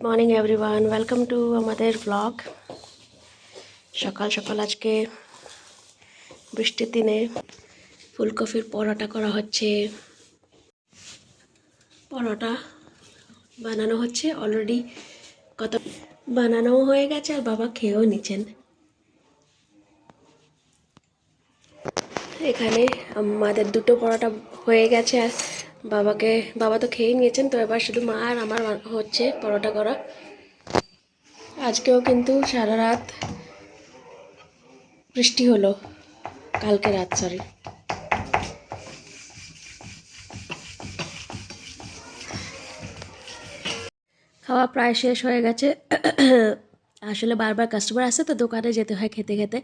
Morning everyone, welcome to আমাদের blog. সকাল সকাল আজকে বৃষ্টির দিনে ফুলকপির পরোটা করা হচ্ছে। পরোটা বানানো হচ্ছে, অলরেডি কত বানানোও হয়ে গেছে আর বাবা খেয়েও নিচ্ছেন। এখানে আমাদের দুটো পরোটা হয়ে গেছে আর বাবা তো খেয়ে নিয়েছেন, তো এবার শুধু মা আর আমার হচ্ছে পরোটা করা। আজকেও কিন্তু সারা রাত বৃষ্টি হলো, কালকে রাত সরি। খাওয়া প্রায় শেষ হয়ে গেছে। আসলে বারবার কাস্টমার আসে তো দোকানে যেতে হয় খেতে খেতে।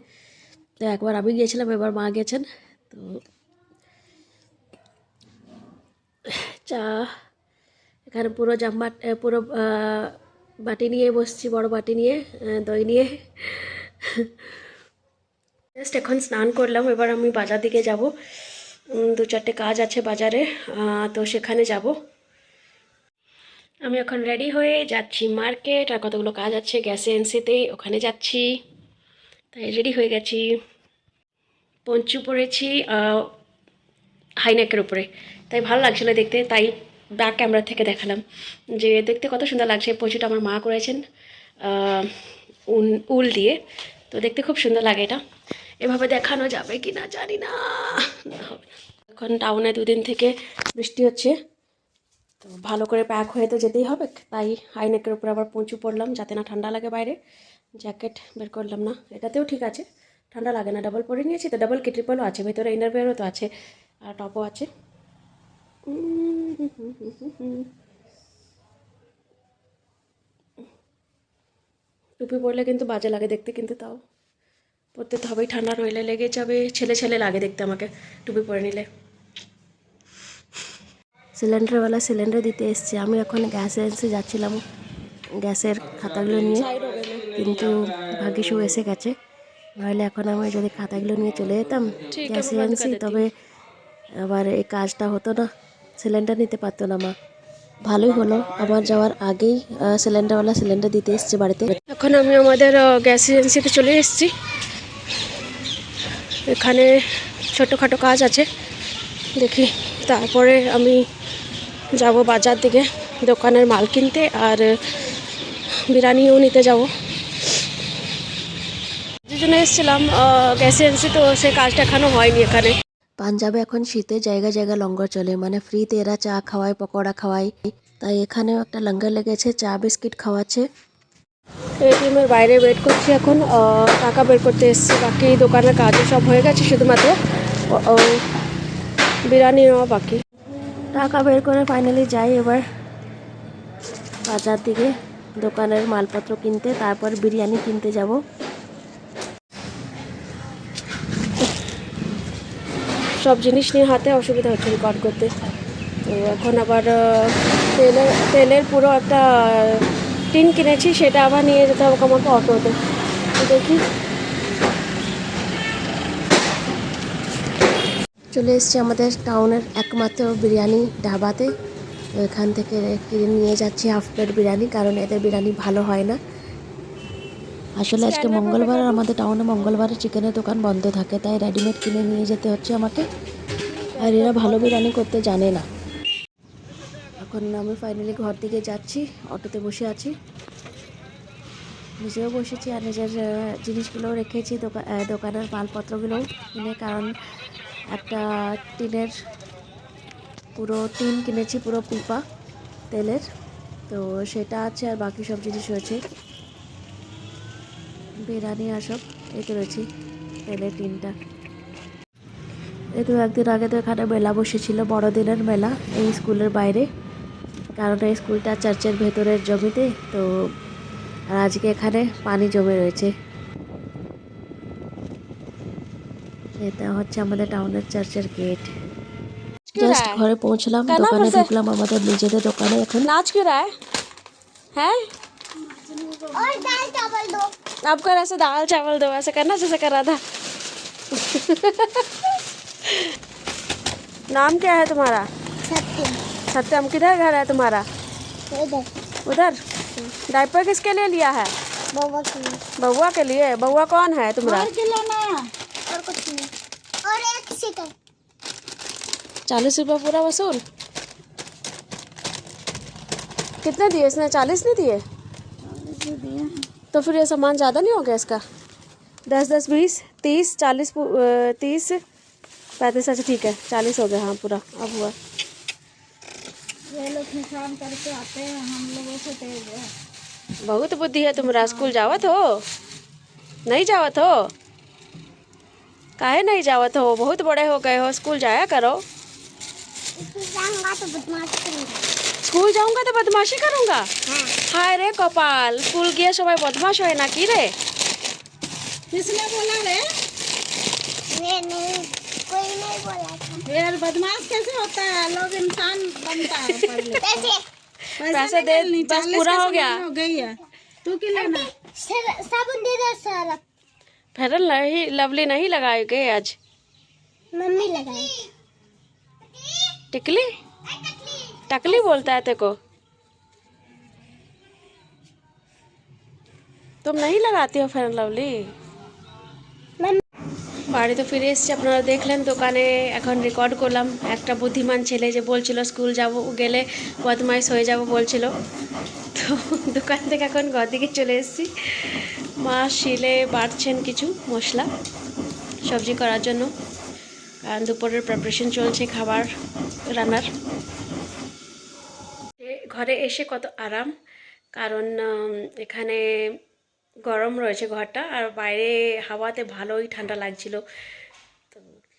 তো একবার আমি গিয়েছিলাম, এবার মা গেছেন। তো চা এখানে পুরো বাটি নিয়ে বসছি, বড় বাটি নিয়ে দই নিয়ে। জাস্ট এখন স্নান করলাম, এবার আমি বাজার দিকে যাব। দু চারটে কাজ আছে বাজারে, তো সেখানে যাব। আমি এখন রেডি হয়ে যাচ্ছি মার্কেট, আর কতগুলো কাজ আছে গ্যাস এজেন্সিতে, ওখানে যাচ্ছি। তাই রেডি হয়ে গেছি। পঞ্চু পরেছি হাইনেকের উপরে, তাই ভালো লাগছিলো দেখতে, তাই ব্যাক ক্যামেরা থেকে দেখালাম যে দেখতে কত সুন্দর লাগছে। পঞ্চুটা আমার মা করেছেন উল দিয়ে, তো দেখতে খুব সুন্দর লাগে। এটা এভাবে দেখানো যাবে কি না জানি না, হবে না। এখন টাউনে দুদিন থেকে বৃষ্টি হচ্ছে, তো ভালো করে প্যাক হয়ে তো যেতেই হবে, তাই হাইনেকের উপরে আবার পঞ্চু পরলাম যাতে না ঠান্ডা লাগে বাইরে। জ্যাকেট বের করলাম না, এটাতেও ঠিক আছে, ঠান্ডা লাগে না। ডাবল পরে নিয়েছি তো, ডাবল কি ট্রিপলও আছে, ভেতরে ইনারওয়্যারও তো আছে আর টপও আছে। টুপি পরলে কিন্তু বাজে লাগে দেখতে, কিন্তু তাও পরতে তো হবেই, ঠান্ডা নইলে লেগে যাবে। ছেলে ছেলে লাগে দেখতে আমাকে টুপি পরে নিলে। সিলিন্ডারওয়ালা সিলিন্ডার দিতে এসছে, আমি এখন গ্যাস এজেন্সি যাচ্ছিলাম গ্যাসের খাতাগুলো নিয়ে, কিন্তু ভাগ্যিস ও এসে গেছে, নাহলে এখন আমি যদি খাতাগুলো নিয়ে চলে যেতাম গ্যাস এজেন্সি, তবে আবার এই কাজটা হতো না, সিলিন্ডার নিতে পারতো না মা। ভালোই হলো আমার যাওয়ার আগেই সিলিন্ডারওয়ালা সিলিন্ডার দিতে এসছে বাড়িতে। এখন আমি আমাদের গ্যাস এজেন্সিতে চলে এসেছি। এখানে ছোটোখাটো কাজ আছে দেখি, তারপরে আমি যাব বাজার দিকে দোকানের মাল কিনতে, আর বিরিয়ানিও নিতে যাব। যে জন্য এসেছিলাম গ্যাস এজেন্সি, তো সে কাজটা এখনও হয়নি এখানে। পাঞ্জাবে এখন শীতে জায়গা জায়গা লঙ্গর চলে, মানে ফ্রিতে এরা চা খাওয়ায়, পকোড়া খাওয়ায়, তাই এখানেও একটা লঙ্গর লেগেছে, চা বিস্কিট খাওয়াচ্ছে। এটিএমের বাইরে ওয়েট করছি এখন, টাকা বের করতে এসেছি। বাকি দোকানের কাজও সব হয়ে গেছে, শুধুমাত্র বিরিয়ানি নেওয়া বাকি। টাকা বের করে ফাইনালি যাই এবার বাজার দিকে দোকানের মালপত্র কিনতে, তারপর বিরিয়ানি কিনতে যাব। সব জিনিস নিয়ে হাতে অসুবিধা হচ্ছে রেকর্ড করতে। তো এখন আবার তেলের পুরো একটা টিন কিনেছি, সেটা আবার নিয়ে যেতে হবে আমাকে অটোতে। দেখি, চলে এসেছি আমাদের টাউনের একমাত্র বিরিয়ানি ধাবাতে। তো এখান থেকে কিনে নিয়ে যাচ্ছি হাফ প্লেট বিরিয়ানি, কারণ এদের বিরিয়ানি ভালো হয় না। আসলে আজকে মঙ্গলবার, আর আমাদের টাউনে মঙ্গলবারে চিকেনের দোকান বন্ধ থাকে, তাই রেডিমেড কিনে নিয়ে যেতে হচ্ছে আমাকে, আর এরা ভালো বিরিয়ানি করতে জানে না। এখন আমি ফাইনালি ঘর দিকে যাচ্ছি, অটোতে বসে আছি, নিজেও বসেছি আর নিজের জিনিসগুলোও রেখেছি, দোকানের মালপত্রগুলোও কিনে, কারণ একটা টিনের পুরো টিন কিনেছি, পুরো পিপা তেলের, তো সেটা আছে, আর বাকি সব জিনিস রয়েছে, বিরিয়ানি আর সব এতে রয়েছে তেলের টিনটা। এই তো একদিন আগে তো এখানে মেলা বসেছিল, বড়দিনের মেলা, এই স্কুলের বাইরে, কারণ এই স্কুলটা চার্চের ভেতরের জমিতে, তো আর আজকে এখানে পানি জমে রয়েছে। এটা হচ্ছে আমাদের টাউনের চার্চের গেট। জাস্ট ঘরে পৌঁছলাম, দোকানে ঢুকলাম, আমাদের নিজেদের দোকানে। এখন নাচ क्यों रहा है हैं? और दाल चावल दो। आपको ऐसे दाल चावल दो, ऐसे करना जैसे कर रहा था। नाम क्या है तुम्हारा? सत्यम। सत्यम, किधर घर है तुम्हारा? उधर। उधर डायपर किसके लिए लिया है? बउआ के लिए। बउआ के लिए। बउआ कौन है तुम्हारा? और खिलौना और कुछ नहीं। और एक सिकल। 40 रुपये पूरा वसूल। कितने दिए इसने? 40 नहीं दिए? तो फिर ये सामान ज़्यादा नहीं हो गया इसका? 10 10 20 30 40 30 35। अच्छा ठीक है, 40 हो गया। हाँ पूरा अब हुआ। ये लोग निशान करके आते हैं, हम लोगों से तेज है। बहुत बुद्धि है तुम्हारा। स्कूल जावत हो? नहीं जावत हो? काहे नहीं जावत हो? बहुत बड़े हो गए हो, स्कूल जाया करो। जाऊंगा तो बदमाशी करूंगा। स्कूल जाऊंगा तो बदमाशी करूंगा? हाँ। हाय रे कपाल, स्कूल गए सबाई बदमाश है ना की रे? किसने बोला रे? मैं नहीं, कोई नहीं बोला था। यार बदमाश कैसे होता है? लोग इंसान बनता है पहले। पैसे दे, बस पूरा हो गया। हो गई है। तू क्या लेना? साबुन दे दो सारा। फेयर नहीं लवली नहीं लगाए गए आज? मम्मी लगाई। टिकली? टकली बोलता है तेको? तुम नहीं लगाती हो फेयर लवली? বাড়ি তো ফিরে এসেছি, আপনারা দেখলেন। দোকানে এখন রেকর্ড করলাম। একটা বুদ্ধিমান ছেলে যে বলছিল স্কুল যাব গেলে বদমাইশ হয়ে যাব বলছিল, তো দোকান থেকে এখন ঘর দিকে চলে এসেছি। মা শিলে বাটছেন কিছু মশলা সবজি করার জন্য, কারণ দুপুরের প্রিপারেশন চলছে খাবার রান্নার। ঘরে এসে কত আরাম, কারণ এখানে গরম রয়েছে ঘরটা, আর বাইরে হাওয়াতে ভালোই ঠান্ডা লাগছিল। তো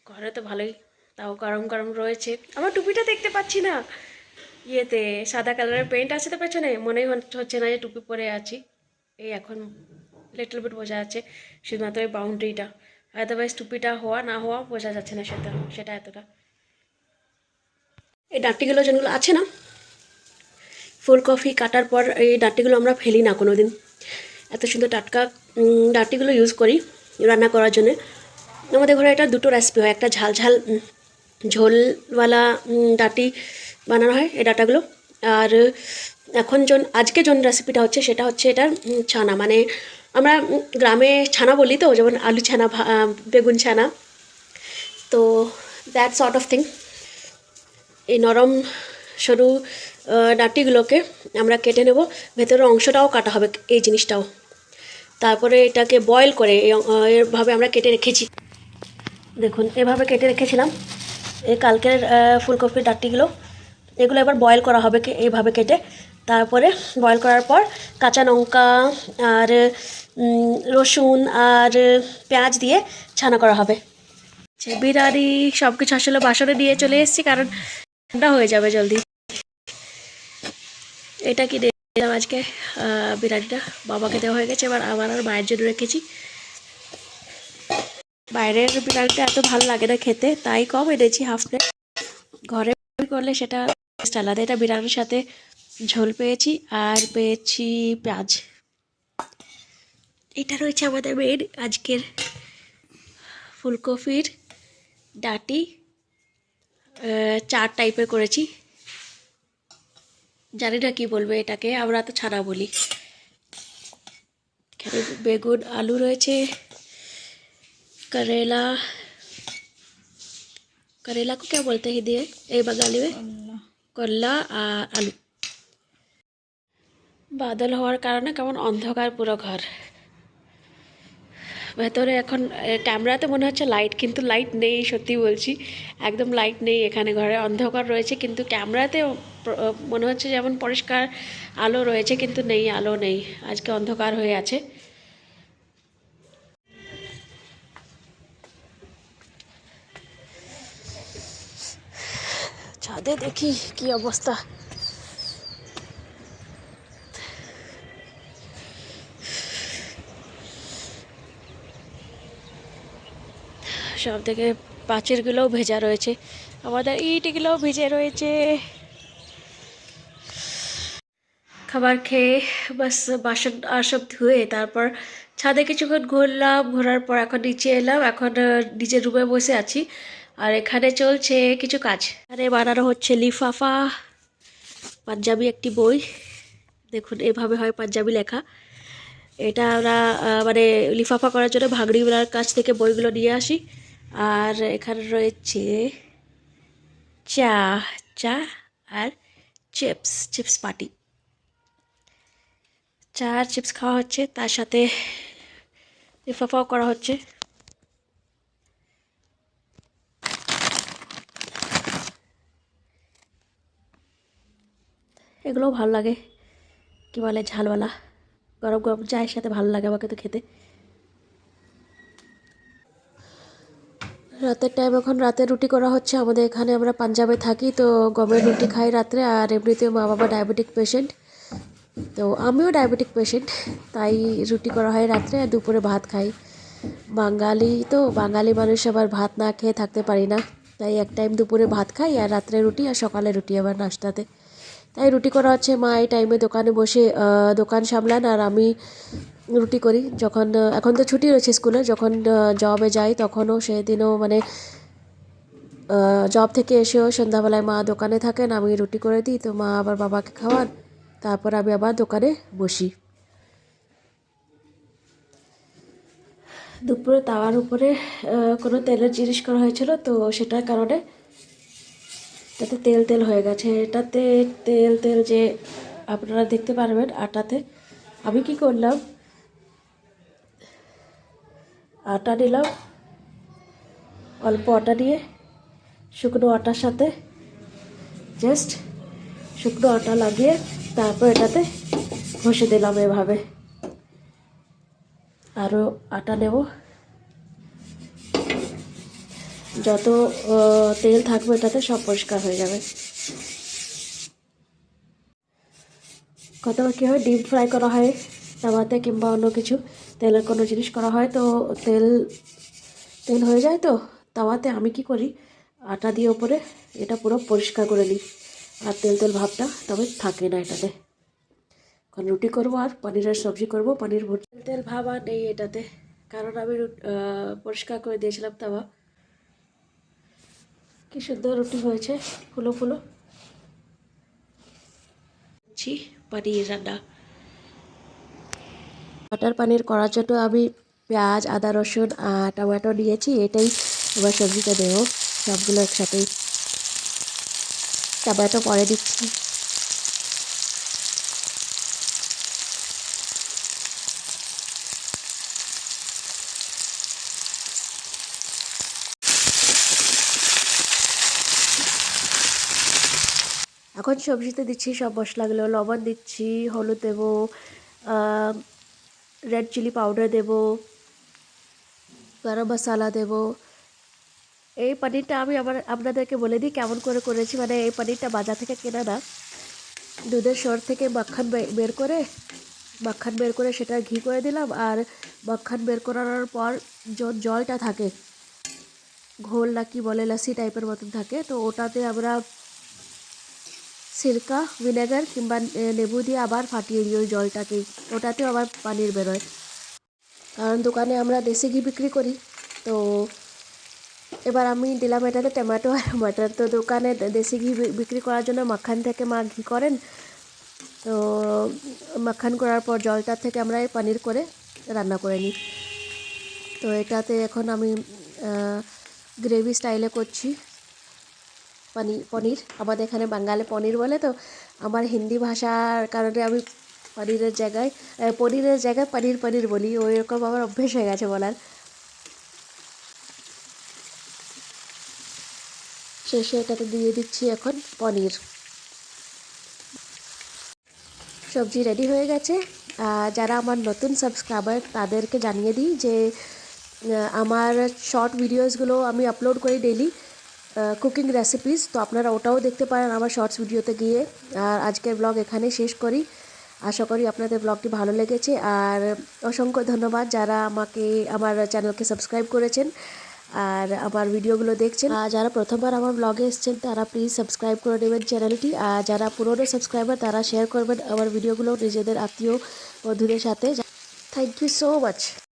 ঘরে তো ভালোই, তাও গরম গরম রয়েছে। আমার টুপিটা দেখতে পাচ্ছি না, ইয়েতে সাদা কালারের পেন্ট আছে তো পেছনে, মনেই হচ্ছে না যে টুপি পরে আছি। এই এখন লিটল বিট বোঝা যাচ্ছে, শুধুমাত্র এই বাউন্ডারিটা। আদারওয়াইজ টুপিটা হওয়া না হওয়া বোঝা যাচ্ছে না সেটা এতটা। এই ডাঁটিগুলো যেগুলো আছে না, ফুলকপি কাটার পর এই ডাঁটিগুলো আমরা ফেলি না কোনো দিন। এত সুন্দর টাটকা ডাঁটিগুলো ইউজ করি রান্না করার জন্য। আমাদের ঘরে এটা দুটো রেসিপি হয়, একটা ঝাল ঝাল ঝোলওয়ালা ডাঁটি বানানো হয় এই ডাঁটাগুলো, আর এখন আজকে রেসিপিটা হচ্ছে সেটা হচ্ছে এটা ছানা, মানে আমরা গ্রামে ছানা বলি তো, যেমন আলু ছানা, বেগুন ছানা, তো দ্যাট সর্ট অফ থিং। এই নরম সরু ডাঁটিগুলোকে আমরা কেটে নেব, ভেতরের অংশটাও কাটা হবে এই জিনিসটাও। তারপরে এটাকে বয়েল করে এভাবে আমরা কেটে রেখেছি। দেখুন এভাবে কেটে রেখেছিলাম এই কালকের ফুলকপির ডাঁটিগুলো। এগুলো এবার বয়েল করা হবে এইভাবে কেটে। তারপরে বয়েল করার পর কাঁচা লঙ্কা আর রসুন আর পেঁয়াজ দিয়ে ছানা করা হবে। বিরিয়ানি সব কিছু আসলে বাসনে দিয়ে চলে এসেছি, কারণ ঠান্ডা হয়ে যাবে জলদি। এটা কি দিলাম আজকে বিরিয়ানিটা, বাবাকে দেওয়া হয়ে গেছে, এবার আমার আর মায়ের জন্য রেখেছি। বাইরের বিরিয়ানিটা এত ভালো লাগে না খেতে, তাই কম এনেছি হাফ প্লেট। ঘরে করলে সেটা টেস্ট আলাদা। এটা বিরিয়ানির সাথে ঝোল পেয়েছি আর পেয়েছি পেঁয়াজ। এটা রয়েছে আমাদের মেন আজকের ফুলকপির ডাঁটি, 4 টাইপের করেছি। জানি না কি বলবে এটাকে, আমরা তো ছানা বলি। এখানে বেগুন আলু রয়েছে, करेला, करेला को क्या बोलते हैं हिंदी में, ए बंगाली में করলা আর আলু। বাদল হওয়ার কারণে কেমন অন্ধকার পুরো ঘর। ভেতরে এখন ক্যামেরাতে মনে হচ্ছে লাইট, কিন্তু লাইট নেই, সত্যি বলছি একদম লাইট নেই এখানে। ঘরে অন্ধকার রয়েছে, কিন্তু ক্যামেরাতে মনে হচ্ছে যেমন পরিষ্কার আলো রয়েছে, কিন্তু নেই, আলো নেই, আজকে অন্ধকার হয়ে আছে। ছাদে দেখি কি অবস্থা। সব থেকে পাঁচিরগুলোও ভেজা রয়েছে, আমাদের ইটগুলোও ভিজে রয়েছে। খাবার খেয়ে বাস বাসন আর সব ধুয়ে তারপর ছাদে কিছুক্ষণ ঘুরলাম, ঘোরার পর এখন নিচে এলাম। এখন নিজের রুমে বসে আছি, আর এখানে চলছে কিছু কাজ। এখানে বানানো হচ্ছে লিফাফা, পাঞ্জাবি একটি বই, দেখুন এভাবে হয় পাঞ্জাবি লেখা। এটা আমরা মানে লিফাফা করার জন্য ভাগড়িওয়ালার কাছ থেকে বইগুলো নিয়ে আসি। আর এখানে রয়েছে চা চা আর চিপস পার্টি। চা আর চিপস খাওয়া হচ্ছে, তার সাথে লিফাফাও করা হচ্ছে। এগুলোও ভালো লাগে, কী বলে ঝালওয়ালা, গরম গরম চায়ের সাথে ভালো লাগে আমাকে তো খেতে। রাতের টাইম, এখন রাতে রুটি করা হচ্ছে আমাদের এখানে। আমরা পাঞ্জাবে থাকি, তো গমের রুটি খাই রাত্রে। আর এমনিতেও মা বাবা ডায়াবেটিক পেশেন্ট, তো আমিও ডায়াবেটিক পেশেন্ট, তাই রুটি করা হয় রাত্রে আর দুপুরে ভাত খাই। বাঙালি তো, বাঙালি মানুষ আবার ভাত না খেয়ে থাকতে পারি না, তাই এক টাইম দুপুরে ভাত খাই আর রাত্রে রুটি, আর সকালে রুটি আবার নাস্তাতে। তাই রুটি করা হচ্ছে। মা এই টাইমে দোকানে বসে দোকান সামলান আর আমি রুটি করি। যখন এখন তো ছুটি রয়েছে স্কুলে, যখন জবে যাই তখনও সেদিনও মানে জব থেকে এসেও সন্ধ্যাবেলায় মা দোকানে থাকেন, আমি রুটি করে দিই, তো মা আবার বাবাকে খাওয়ান, তারপর আমি আবার দোকানে বসি। দুপুরে তাওয়ার উপরে কোনো তেলের জিনিস করা হয়েছিল, তো সেটার কারণে এটাতে তেল তেল হয়ে গেছে। এটাতে তেল তেল যে আপনারা দেখতে পারবেন আটাতে। আমি কি করলাম, আটা নিলাম, অল্প আটা নিয়ে শুকনো আটার সাথে জাস্ট শুকনো আটা লাগিয়ে তারপর এটাতে ঘষে দিলাম এভাবে। আরও আটা নেব, যত তেল থাকবে এটাতে সব পরিষ্কার হয়ে যাবে। কতবার কী হয়, ডিপ ফ্রাই করা হয় তাওয়াতে কিংবা অন্য কিছু তেলের কোনো জিনিস করা হয়, তো তেল তেল হয়ে যায় তো তাওয়াতে। আমি কি করি, আটা দিয়ে ওপরে এটা পুরো পরিষ্কার করে নিই, আর তেল তেল ভাবটা তবে থাকে না এটাতে। এখন রুটি করবো আর পনিরের সবজি করবো, পনির ভুট। তেল ভাব আর নেই এটাতে, কারণ আমি পরিষ্কার করে দিয়েছিলাম তাওয়া। কি সুন্দর রুটি হয়েছে, ফুলো ফুলো। পনির রান্না, বাটার পনির করার জন্য আমি পেঁয়াজ, আদা, রসুন আর টমেটো নিয়েছি। এটাই এবার সবজিটা দেবো সবগুলো একসাথেই। টমেটো পরে দিচ্ছি। এখন সবজিতে দিচ্ছি সব মশলাগুলো, লবণ দিচ্ছি, হলুদ দেবো, রেড চিলি পাউডার দেবো, গরম মশলা দেবো। এই পনিরটা আমি আপনাদেরকে বলে দিই কেমন করে করেছি। মানে এই পনিরটা বাজার থেকে কেনা না, দুধের সর থেকে মাখন বের করে সেটা ঘি করে দিলাম। আর মাখন বের করানোর পর জলটা থাকে, ঘোল না কি বলে, লাসি টাইপের মতন থাকে, তো ওটাতে আমরা সিরকা, ভিনেগার কিংবা লেবু দিয়ে আবার ফাটিয়ে দিই ওই জলটাকেই, ওটাতেও আবার পনির বেরোয়। কারণ দোকানে আমরা দেশি ঘি বিক্রি করি, তো এবার আমি দিলাম এটাতে টমেটো আর মটর। তো দোকানে দেশি ঘি বিক্রি করার জন্য মাখন থেকে মা ঘি করেন, তো মাখন করার পর জলটার থেকে আমরা এই পনির করে রান্না করে নিই। তো এটাতে এখন আমি গ্রেভি স্টাইলে করছি পনির। আমাদের এখানে বাঙালি পনির বলে, তো আমার হিন্দি ভাষার কারণে আমি পনিরের জায়গায় পনির বলি, ওই রকম আমার অভ্যেস হয়ে গেছে বলার। শেষে এটাতে দিয়ে দিচ্ছি এখন পনির। সবজি রেডি হয়ে গেছে। যারা আমার নতুন সাবস্ক্রাইবার তাদেরকে জানিয়ে দিই যে আমার শর্ট ভিডিওসগুলো আমি আপলোড করি ডেলি, কুকিং রেসিপিস, তো আপনারা ওটাও দেখতে পারেন আমার শর্টস ভিডিওতে গিয়ে। আর আজকের ব্লগ এখানে শেষ করি। আশা করি আপনাদের ব্লগটি ভালো লেগেছে। আর অসংখ্য ধন্যবাদ যারা আমাকে আমার চ্যানেলকে সাবস্ক্রাইব করেছেন আর আমার ভিডিওগুলো দেখছেন। আর যারা প্রথমবার আমার ব্লগে এসেছেন তারা প্লিজ সাবস্ক্রাইব করে নেবেন চ্যানেলটি। আর যারা পুরনো সাবস্ক্রাইবার তারা শেয়ার করবেন আমার ভিডিওগুলো নিজেদের আত্মীয় বন্ধুদের সাথে। Thank you so much.